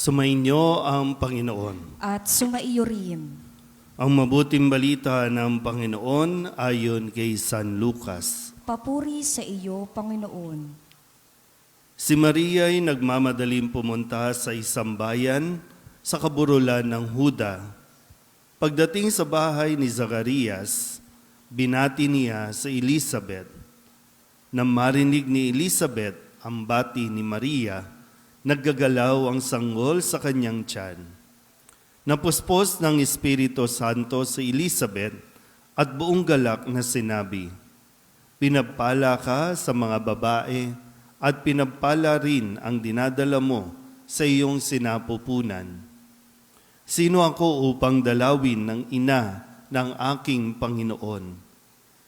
Sumainyo ang Panginoon. At sumaiyo rin. Ang mabuting balita ng Panginoon ayon kay San Lucas. Papuri sa iyo, Panginoon. Si Maria ay nagmamadaling pumunta sa isang bayan sa kaburulan ng Huda. Pagdating sa bahay ni Zacarias, binati niya si Elizabeth. Nang marinig ni Elizabeth ang bati ni Maria, naggagalaw ang sanggol sa kanyang tiyan. Napuspos ng Espiritu Santo si Elizabeth at buong galak na sinabi, "Pinagpala ka sa mga babae at pinagpala rin ang dinadala mo sa iyong sinapupunan. Sino ako upang dalawin ng ina ng aking Panginoon?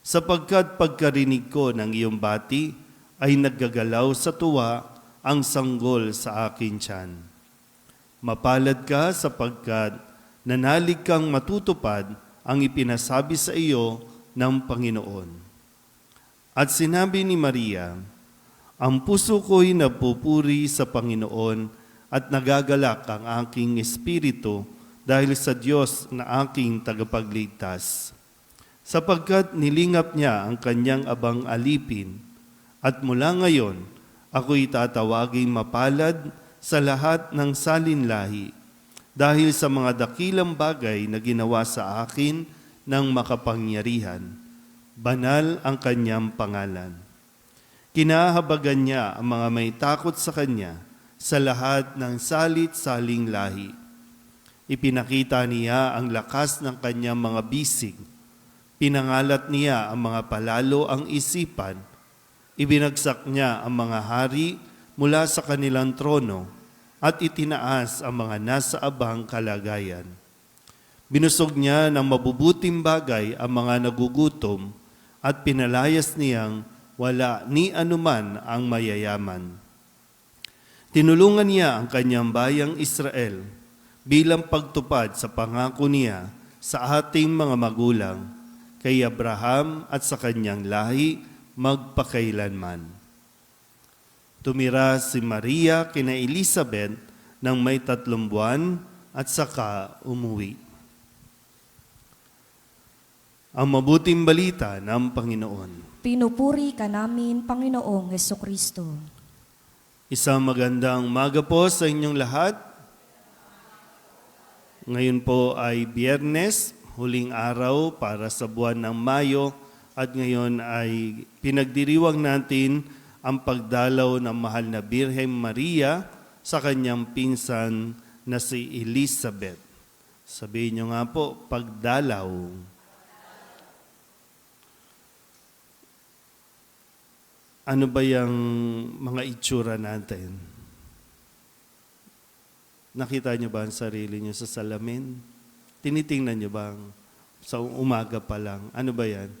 Sapagkat pagkarinig ko ng iyong bati ay naggagalaw sa tuwa ang sanggol sa akin tiyan. Mapalad ka sapagkat nanalig kang matutupad ang ipinasabi sa iyo ng Panginoon." At sinabi ni Maria, "Ang puso ko'y napupuri sa Panginoon at nagagalak ang aking espiritu dahil sa Diyos na aking tagapagligtas. Sapagkat nilingap niya ang kanyang abang alipin at mula ngayon, ako'y tatawaging mapalad sa lahat ng salinlahi dahil sa mga dakilang bagay na ginawa sa akin ng makapangyarihan. Banal ang kanyang pangalan. Kinahabagan niya ang mga may takot sa kanya sa lahat ng salit-saling lahi. Ipinakita niya ang lakas ng kanyang mga bisig. Pinangalat niya ang mga palalo ang isipan. Ibinagsak niya ang mga hari mula sa kanilang trono at itinaas ang mga nasa abang kalagayan. Binusog niya ng mabubuting bagay ang mga nagugutom at pinalayas niyang wala ni anuman ang mayayaman. Tinulungan niya ang kanyang bayang Israel bilang pagtupad sa pangako niya sa ating mga magulang, kay Abraham at sa kanyang lahi magpakailanman." Tumira si Maria kina Elizabeth ng may 3 buwan at saka umuwi. Ang mabuting balita ng Panginoon. Pinupuri ka namin, Panginoong Hesukristo. Isang magandang umaga po sa inyong lahat. Ngayon po ay Biyernes, huling araw para sa buwan ng Mayo, at ngayon ay pinagdiriwang natin ang pagdalaw ng mahal na Birhen Maria sa kanyang pinsan na si Elizabeth. Sabihin niyo nga po, pagdalaw. Ano ba yung mga itsura natin? Nakita niyo ba ang sarili niyo sa salamin? Tinitingnan niyo ba sa umaga pa lang? Ano ba yan?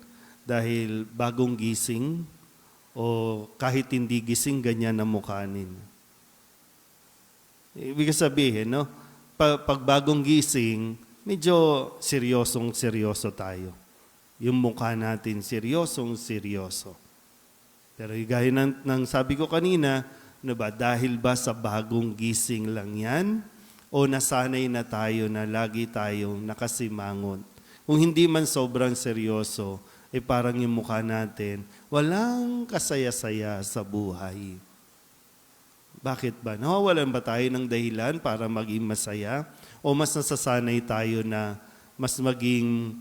Dahil bagong gising o kahit hindi gising, ganyan ang mukha ninyo. Ibig sabihin, no? Pag bagong gising, medyo seryoso tayo. Yung mukha natin, seryoso. Pero gaya ng sabi ko kanina, ano ba, dahil ba sa bagong gising lang yan? O nasanay na tayo na lagi tayong nakasimangot? Kung hindi man sobrang seryoso, parang yung mukha natin, walang kasaya-saya sa buhay. Bakit ba? Nawawalan ba tayo ng dahilan para maging masaya? O mas nasasanay tayo na mas maging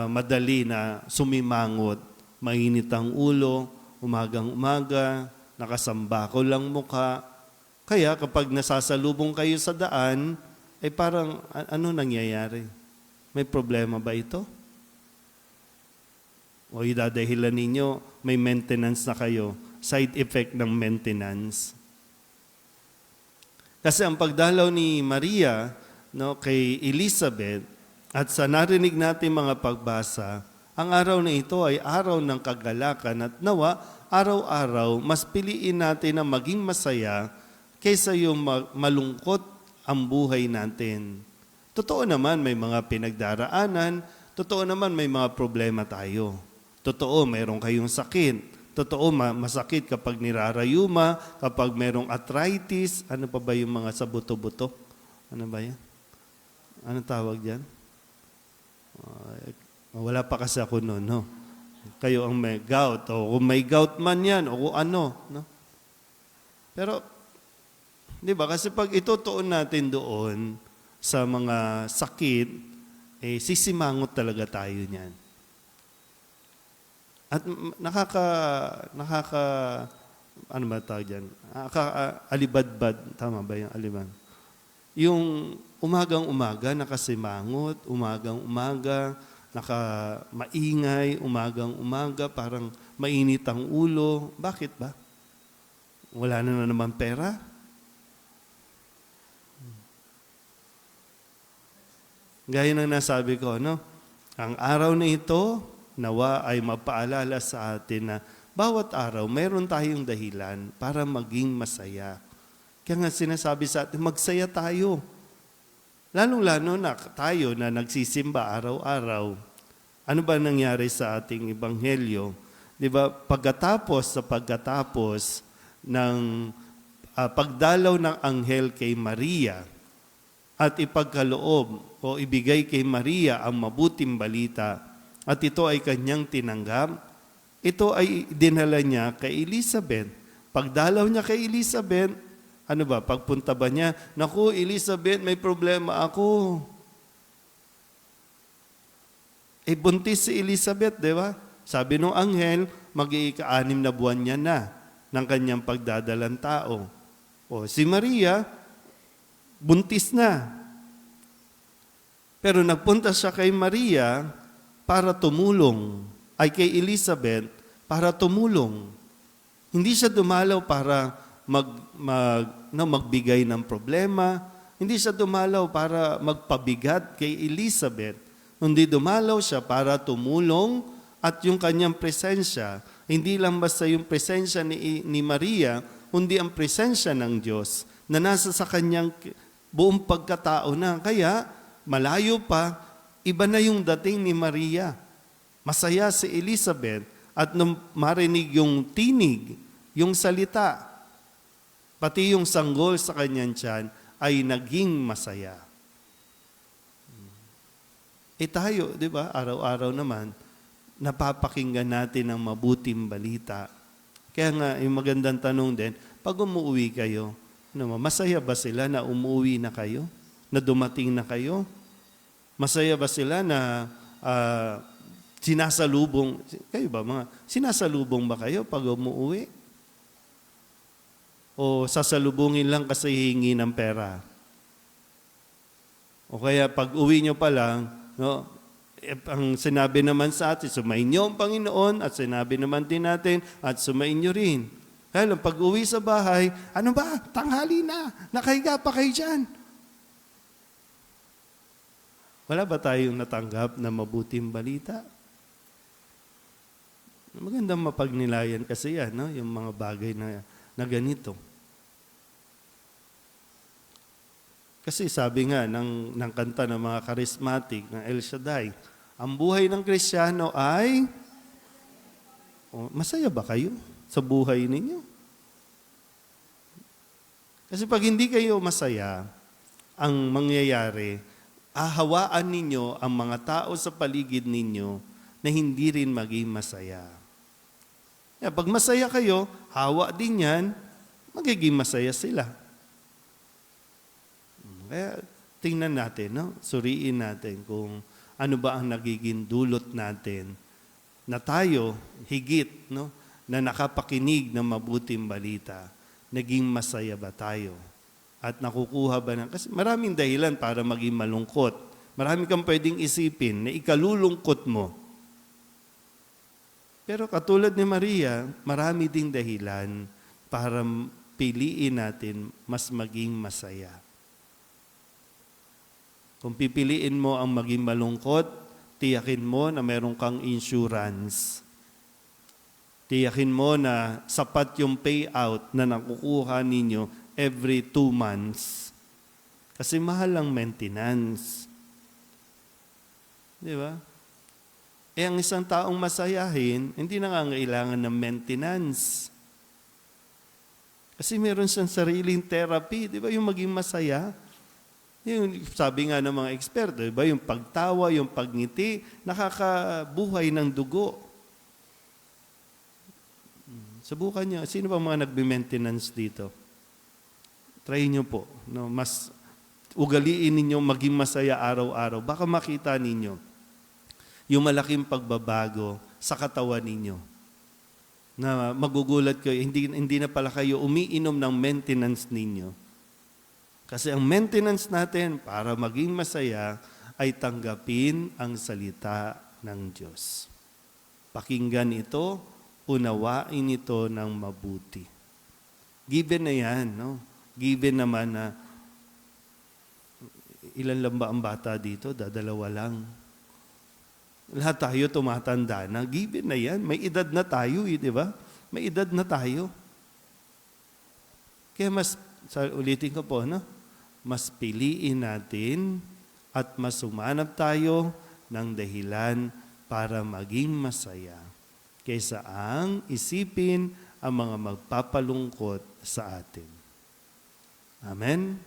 madali na sumimangot, mainit ang ulo, umagang-umaga, nakasambako lang mukha. Kaya kapag nasasalubong kayo sa daan, parang ano nangyayari? May problema ba ito? O idadahilan ninyo, may maintenance na kayo, side effect ng maintenance. Kasi ang pagdalaw ni Maria kay Elizabeth at sa narinig natin mga pagbasa, ang araw na ito ay araw ng kagalakan at nawa, araw-araw, mas piliin natin na maging masaya kaysa yung malungkot ang buhay natin. Totoo naman may mga pinagdaraanan, totoo naman may mga problema tayo. Totoo, mayroon kayong sakit, Totoo, masakit kapag nirarayuma, kapag merong arthritis, ano pa ba yung mga sa buto-buto? Ano ba yan? Anong tawag dyan? Wala pa kasi ako noon, no? Kayo ang may gout, o kung may gout man yan, o kung ano, no? Pero, di ba, kasi pag itutuon natin doon sa mga sakit, sisimangot talaga tayo niyan. At ano ba tawag dyan? Alibadbad, tama ba yung alibad? Yung umagang-umaga, nakasimangot, umagang-umaga, maingay, umagang-umaga, parang mainit ang ulo. Bakit ba? Wala na naman pera? Gaya ng nasabi ko, no? Ang araw na ito, nawa ay mapaalala sa atin na bawat araw, mayroon tayong dahilan para maging masaya. Kaya nga sinasabi sa atin, magsaya tayo. Lalong-lalo na tayo na nagsisimba araw-araw. Ano ba nangyari sa ating ebanghelyo? Di ba, pagkatapos ng pagdalaw ng anghel kay Maria at ipagkaloob o ibigay kay Maria ang mabuting balita at ito ay kanyang tinanggap, ito ay dinala niya kay Elizabeth. Pagdalaw niya kay Elizabeth, ano ba, pagpunta ba niya, naku, Elizabeth, may problema ako. Buntis si Elizabeth, di ba? Sabi nung anghel, mag-iika-6 na buwan niya na ng kanyang pagdadalang tao. O si Maria, buntis na. Pero nagpunta siya kay Maria para tumulong, ay kay Elizabeth para tumulong. Hindi siya dumalaw para magbigay ng problema. Hindi siya dumalaw para magpabigat kay Elizabeth. Hindi dumalaw siya para tumulong at yung kanyang presensya, hindi lang basta yung presensya ni Maria, kundi ang presensya ng Diyos na nasa sa kanyang buong pagkatao na. Kaya malayo pa, iba na yung dating ni Maria. Masaya si Elizabeth at nung marinig yung tinig, yung salita, pati yung sanggol sa kanyang tiyan ay naging masaya. Tayo, di ba, araw-araw naman, napapakinggan natin ang mabuting balita. Kaya nga, yung magandang tanong din, pag umuwi kayo, masaya ba sila na umuwi na kayo? Na dumating na kayo? Masaya ba sila na sinasalubong, kayo ba sinasalubong ba kayo pag umuwi? O sasalubungin lang kasi hihingi ng pera? O kaya pag uwi nyo pa lang, no, ang sinabi naman sa atin, sumayin niyo ang Panginoon at sinabi naman din natin at sumayin niyo rin. Kaya lang, pag uwi sa bahay, ano ba? Tanghali na. Nakahiga pa kayo dyan. Wala ba tayong natanggap na mabuting balita? Magandang mapagnilayan kasi yan, no? Yung mga bagay na ganito. Kasi sabi nga ng kanta ng mga charismatic ng El Shaddai, ang buhay ng Kristiyano ay, masaya ba kayo sa buhay ninyo? Kasi pag hindi kayo masaya, ang mangyayari, ahawaan ninyo ang mga tao sa paligid ninyo na hindi rin maging masaya. Kaya pag masaya kayo, hawa din yan, magiging masaya sila. Kaya tingnan natin, no? Suriin natin kung ano ba ang nagiging dulot natin na tayo higit, no? Na nakapakinig ng mabuting balita. Naging masaya ba tayo? At nakukuha ba ng... Kasi maraming dahilan para maging malungkot. Marami kang pwedeng isipin na ikalulungkot mo. Pero katulad ni Maria, marami ding dahilan para piliin natin mas maging masaya. Kung pipiliin mo ang maging malungkot, tiyakin mo na meron kang insurance. Tiyakin mo na sapat yung payout na nakukuha ninyo every 2 months. Kasi mahal ang maintenance. Di ba? ang isang taong masayahin, hindi nangangailangan ng maintenance. Kasi meron siyang sariling therapy, di ba? Yung maging masaya. Yung sabi nga ng mga eksperto, di ba? Yung pagtawa, yung pagngiti, nakakabuhay ng dugo. Subukan nyo. Sino ba mga nagbe-maintenance dito? Try nyo po. No? Mas ugaliin ninyo maging masaya araw-araw. Baka makita ninyo yung malaking pagbabago sa katawan ninyo. Na magugulat kayo, hindi na pala kayo umiinom ng maintenance ninyo. Kasi ang maintenance natin para maging masaya ay tanggapin ang salita ng Diyos. Pakinggan ito, unawain ito ng mabuti. Given na yan, no? Given naman na ilan lang ba ang bata dito? Dadalawa lang. Lahat tayo tumatanda na. Given na yan. May edad na tayo, di ba? May edad na tayo. Kaya ulitin ko po, no? Mas piliin natin at mas sumanap tayo ng dahilan para maging masaya kaysa ang isipin ang mga magpapalungkot sa atin. Amen?